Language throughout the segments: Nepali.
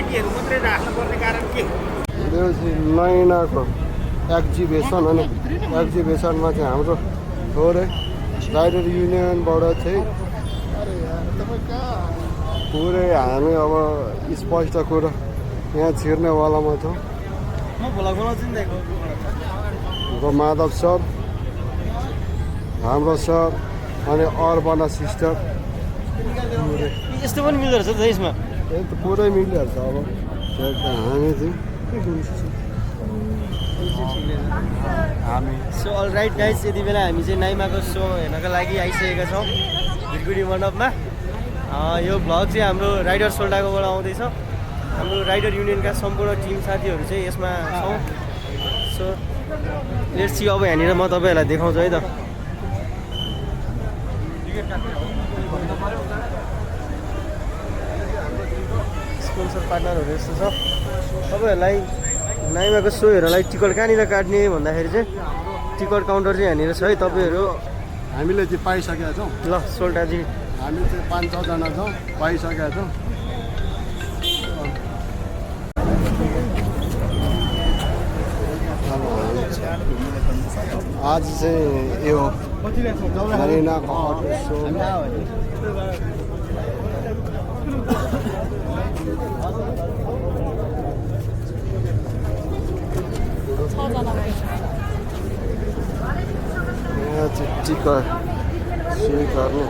केटीहरू मात्रै राख्नुपर्ने कारण के हो? यो चाहिँ नैनाको एक्जिबिसन अनि एक्जिबिसनमा चाहिँ हाम्रो थोरै राइडर युनियनबाट चाहिँ पुरै हामी अब स्पष्ट कुरो यहाँ छिर्नेवालामा छौँ। माधव सर, हाम्रो सर अनि अर्बना सिस्टर यस्तो पनि मिल्दो रहेछ त यसमा। ए त पुरै मिलिहाल्छ अब हामी चाहिँ सो अल राइट गाइस, यति बेला हामी चाहिँ नाइमाको सो हेर्नको लागि आइसकेका छौँ भिरगुडी मण्डपमा। यो भ्लग चाहिँ हाम्रो राइडर सोल्डाकोबाट आउँदैछ। हाम्रो राइडर युनियनका सम्पूर्ण टिम साथीहरू चाहिँ यसमा छौँ। सो लेट्स सी, अब यहाँनिर म तपाईँहरूलाई देखाउँछु है त। स्पोन्सर पार्टनरहरू यस्तो छ। तपाईँहरूलाई नाइमाको सो हेर्नलाई टिकट कहाँनिर काट्ने भन्दाखेरि चाहिँ टिकट काउन्टर चाहिँ यहाँनिर छ है। तपाईँहरू हामीले चाहिँ पाइसकेका छौँ। ल सोल्डाजी, हामी चाहिँ 5-6जना छौँ, पाइसकेका छौँ। आज चाहिँ यो नैनाको अटो सो यहाँ चाहिँ टिकट स्वीकार्नु।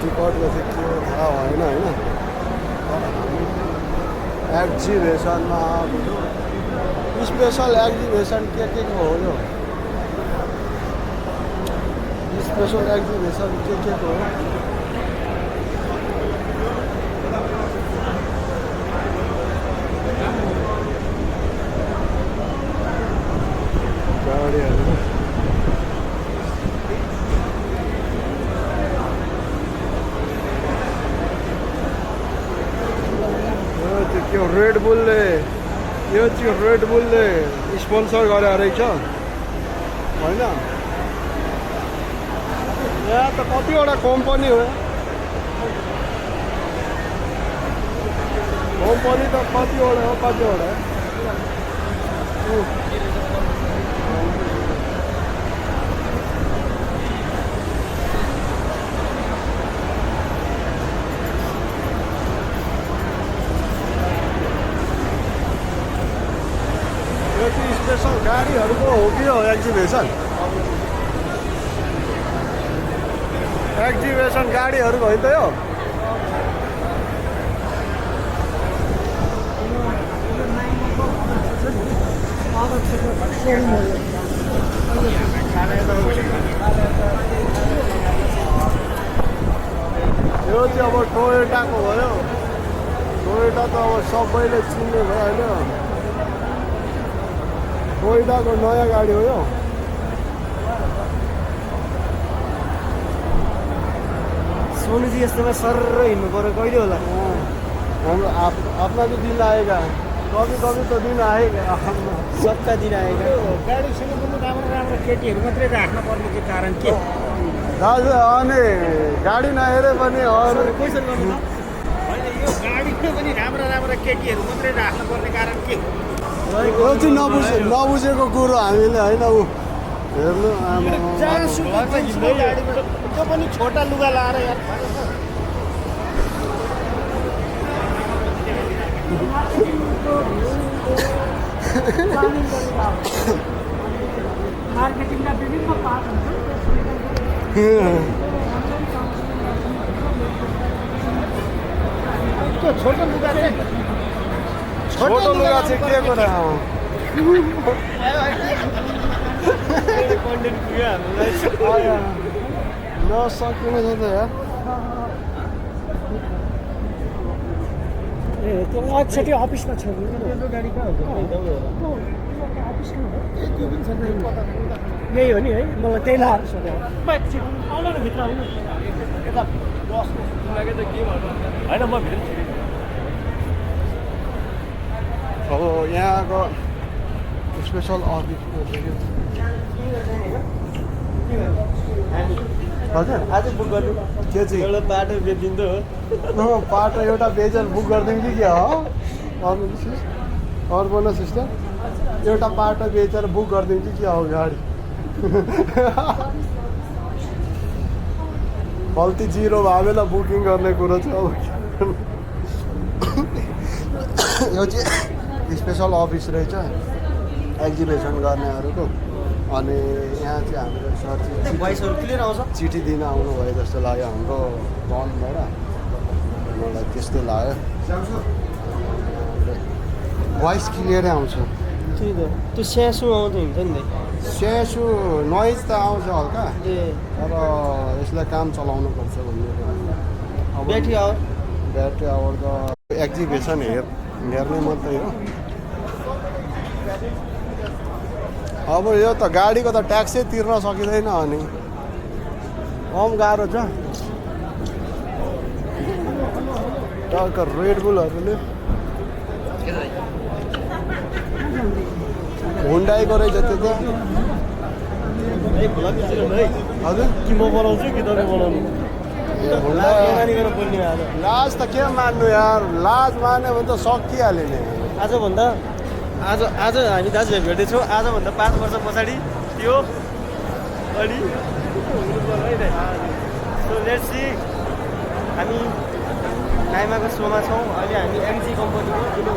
टिकटको चाहिँ के हो थाहा भएन होइन। एक्जिबिसनमा आएको स्पेसल एक्जिबिसन के को हो यो? स्पेसल एक्जिबिसन के को हो? गाडीहरू यो रेड बुलले स्पोन्सर गरेर रहेछ होइन। यहाँ त कतिवटा कम्पनी हो, कम्पनी त कतिवटा हो, कतिवटा स्पेसल गाडीहरूको हो कि हो एक्जिबिसन? एक्जिबिसन गाडीहरूको होइन त यो? यो चाहिँ अब टोयोटाको भयो। टोयोटा त अब सबैले चिन्ने भयो होइन। टोयोटाको नयाँ गाडी हो यो। सोनुजी यस्तोमा सर्र हिँड्नु पऱ्यो, कहिले होला? हाम्रो आफ्ना भी दिन आएगा, कभी कभी तो दिन आएगा, सबका दिन आएगा। गाडीसँग पनि राम्रो केटीहरू मात्रै राख्नुपर्ने चाहिँ कारण के हो? दाजु अनि गाडी नहेरे पनि अरू होइन, यो गाडीमा पनि राम्रा केटीहरू मात्रै राख्नुपर्ने कारण के हो? यो चाहिँ नबुझेको कुरो हामीले होइन। ऊ हेर्नु त्यो पनि छोटा लुगा लाएर यार। मार्केटिङका विभिन्न पार्ट हुन्छ। त्यो छोटो लुगा चाहिँ छोटो लुगा चाहिँ के कुरा हो? कन्टेन्ट पुग्यो हामीलाई नसकिने छ त यार ए त्यो अच्छा त्यो अफिसमा छ नि गाडी कहाँ हुन्छ यही हो नि है मलाई त्यही लाएर सोधेँ आउनु न भित्र आउनु यता बस्नु तिमीलाई त के भन्नु होइन म भित्र अब यहाँको स्पेसल अफिस हजुर आज बुक गर्नु के चाहिँ एउटा बाटो बेचिन्छ हो बाटो एउटा बेचेर बुक गरिदिउँ कि क्या हो अर्को न सिस्टर एउटा बाटो बेचेर बुक गरिदिउँ कि क्या हो गाडी गल्ती जिरो भयो बेला बुकिङ गर्ने कुरो चाहिँ अब यो चाहिँ स्पेसल अफिस रहेछ एक्जिबिसन गर्नेहरूको अनि यहाँ चाहिँ हाम्रो सर चाहिँ भोइसहरू क्लियर आउँछ चिठी दिन आउनुभयो जस्तो लाग्यो हाम्रो गनबाट मलाई त्यस्तै लाग्यो भोइस क्लियरै आउँछ त्यही त त्यो स्यासो आउँदो हुन्छ नि स्यासु नोइज त आउँछ हल्का ए तर यसलाई काम चलाउनु पर्छ भन्ने अब ब्याट्री आवर ब्याट्री आवर त एक्जिबिसन हेर्ने मात्रै हो अब यो त गाडीको त ट्याक्सै तिर्न सकिँदैन अनि कम गाह्रो छ टक्क रेड बुलहरूले हुन्डाईको रहेछ त्यो त हजुर कि म बनाउँछु कि तपाईँ बनाउनु गरेर बोल्ने आज लाज त के मान्नु यार लाज मान्यो भने त सकिहाल्यो नि आजभन्दा आज हामी दाजुभाइ भेट्दैछौँ आजभन्दा 5 वर्ष पछाडि त्यो अनि सो लेट्स सी हामी नाइमाको सोमा छौँ अहिले हामी एमजी कम्पनीको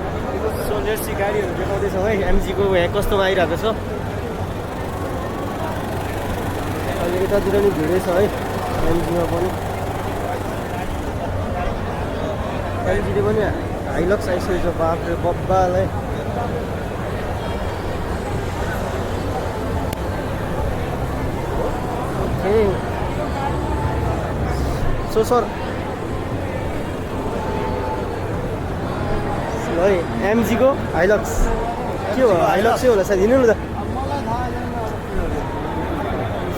सो लेट्स सी गाडीहरू देखाउँदैछौँ है एमजीको यहाँ कस्तोमा आइरहेको छ अहिले यतातिर नि भिडै छ है एमजीमा पनि एलजीले पनि हाइलक्स आइसकेको छ बाफ्रे बब्बालाई ओके सो सर है एमजीको हाइलक्स के हो हाइलक्सै होला सायद हिँड्नु न त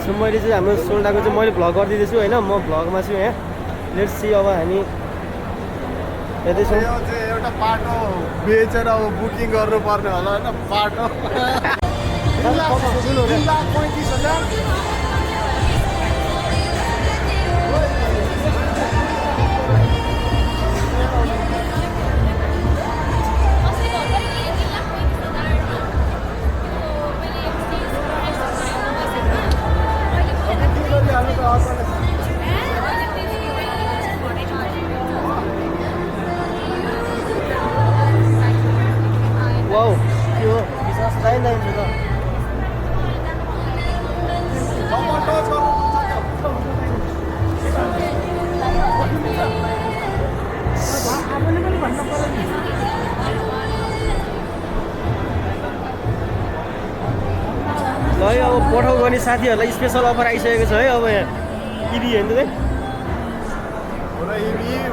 सो मैले चाहिँ हाम्रो सोल्डाको चाहिँ मैले भ्लग गरिदिँदैछु होइन म भ्लगमा छु यहाँ लेट्स सी अब हामी हेर्दैछौँ यो चाहिँ एउटा बाटो बेचेर अब बुकिङ गर्नुपर्ने होला होइन बाटो 3,35,000 वाउ त्यो विश्वास दाइन छ त है अब पठाउ गर्ने साथीहरूलाई स्पेसल अफर आइसकेको छ है अब यहाँ टिभी हेर्नु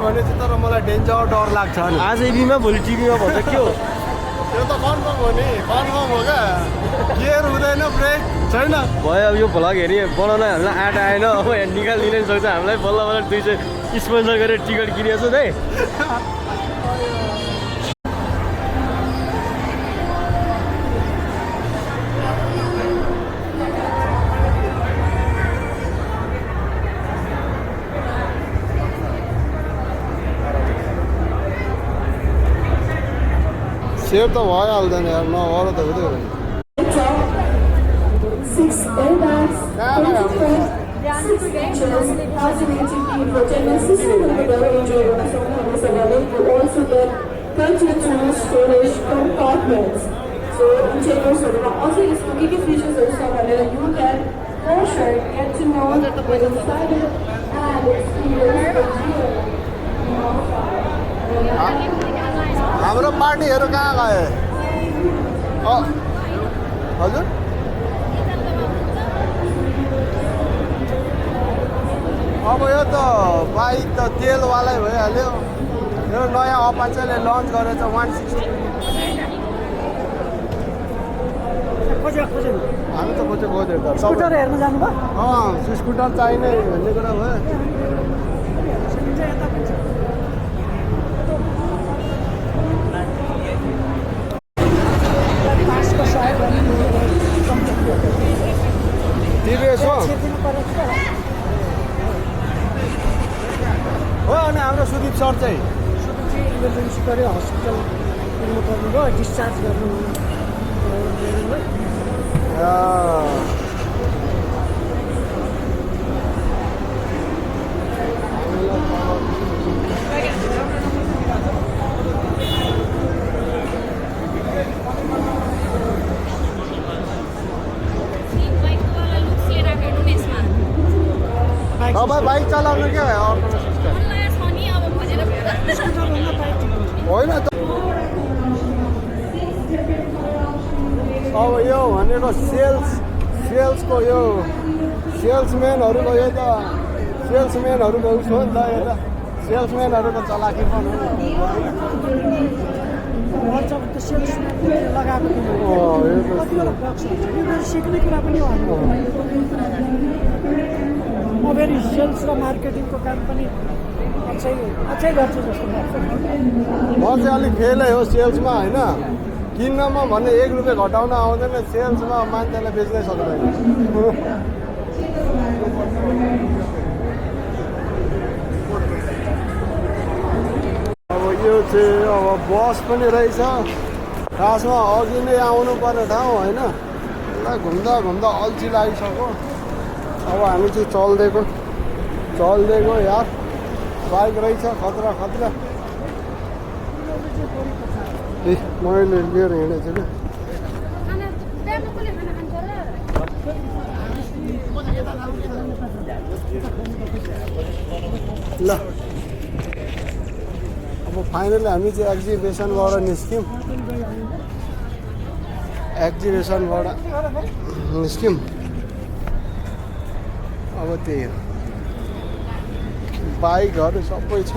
भने चाहिँ तर मलाई डेन्जर डर लाग्छ नि आज इभीमा भोलि टिभीमा भन्छ के हो त्यो त कन्फर्म हो नि कन्फर्म हो क्या गियर हुँदैन ब्रेक छैन भयो अब यो भ्लग हेरी बनाउन हामीलाई आँट आएन अब यहाँ निकालिदिनै सक्छ हामीलाई बल्ल बल्ल 200 स्पोन्सर गरेर टिकट किनेको छु है सेभ त भइहाल्दैन यार नगर त हुँदै हो 6 airbags, 6 features, automatic infotainment system and the enjoy is available. You also get 32 storage compartments. So interiors are also is features also available. You can for sure get to know what's inside it and experience the real. हाम्रो पार्टीहरू कहाँ गए हजुर अब यो त बाइक त तेलवालै भइहाल्यो यो नयाँ अपाचेले लन्च गरेछ 160 खोजेको खोजेको हामी त खोजेको त स्कुटर हेर्न जानुभयो स्कुटर चाहिने भन्ने कुरा भयो यता पनि छ पाँचको सहयोग टिभिएस हो दिनु पऱ्यो हो अनि हाम्रो सुदीप सर चाहिँ इमर्जेन्सी पऱ्यो हस्पिटल पुग्नु पर्नु भयो डिस्चार्ज गर्नु तपाईँ बाइक चलाउनु के भयो होइन त अब यो भनेको सेल्सको यो सेल्सम्यानहरूको यो त सेल्सम्यानहरूको उस हो नि त यो त सेल्सम्यानहरूको चलाकी पनि हो लगाएको सिक्ने कुरा पनि हो म फेरि सेल्स र मार्केटिङको काम पनि अझै गर्छु जस्तो लाग्छ म चाहिँ अलिक फेलै हो सेल्समा होइन किन्नमा भन्ने 1 रुपियाँ घटाउन आउँदैन सेल्समा मान्छेलाई बेच्नै सक्दैन अब यो चाहिँ अब बस पनि रहेछ खासमा अघि नै आउनु पर्ने ठाउँ होइन घुम्दा घुम्दा अल्छी लागिसक्यो अब हामी चाहिँ चल्दिएको यार बाइक रहेछ खतरा ए मैले लिएर हिँडेको छु ल अब फाइनली हामी चाहिँ एक्जिबिसनबाट निस्क्यौँ अब त्यही हो बाइकहरू सबै छ